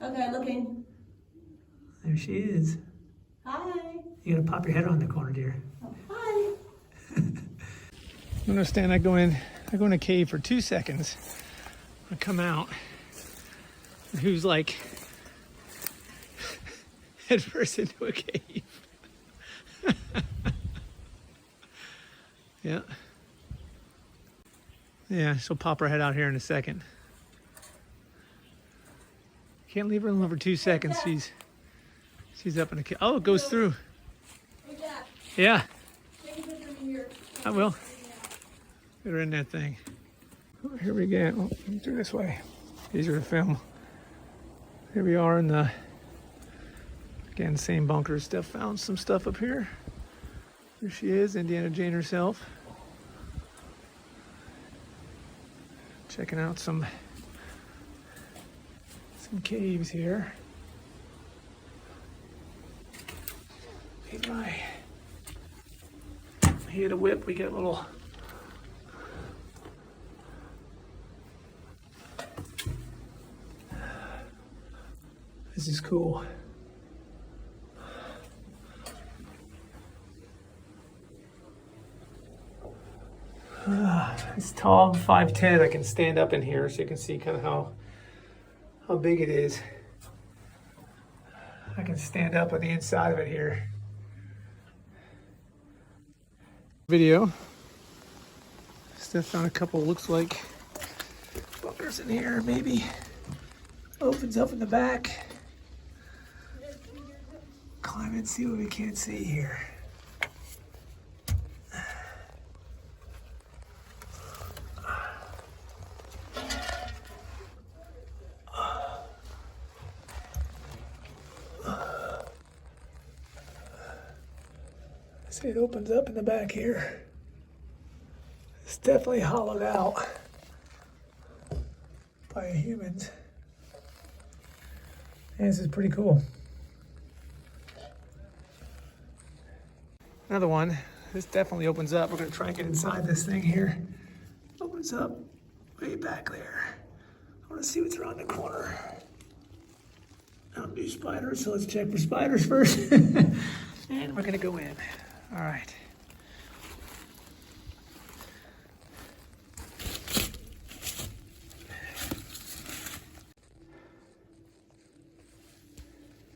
Okay, looking. There she is. Hi. You gotta pop your head around the corner, dear. Oh, hi. You understand? I go in a cave for 2 seconds. I come out. And who's like head first into a cave? Yeah. Yeah, she'll pop her head out here in a second. Can't leave her alone for 2 seconds. She's up in a cave. Oh, it goes through. Hey, Jack. Yeah, Take a picture of me here. I will. Get her in that thing. Oh, here we go. Oh, through this way. Easier to film. Here we are in the, again, same bunker stuff. Found some stuff up here. There she is, Indiana Jane herself. Checking out some caves here. Need my hit a whip. We get a little this is cool. It's tall, 5'10". I can stand up in here so you can see kind of how big it is. I can stand up on the inside of it here. Video. Steph found a couple, looks like bunkers in here, maybe. Opens up in the back. Climb and see what we can't see here. See, it opens up in the back here. It's definitely hollowed out by humans. And this is pretty cool. Another one. This definitely opens up. We're gonna try and get inside this thing here. Opens up way back there. I wanna see what's around the corner. I don't do spiders, so let's check for spiders first. And we're gonna go in. All right.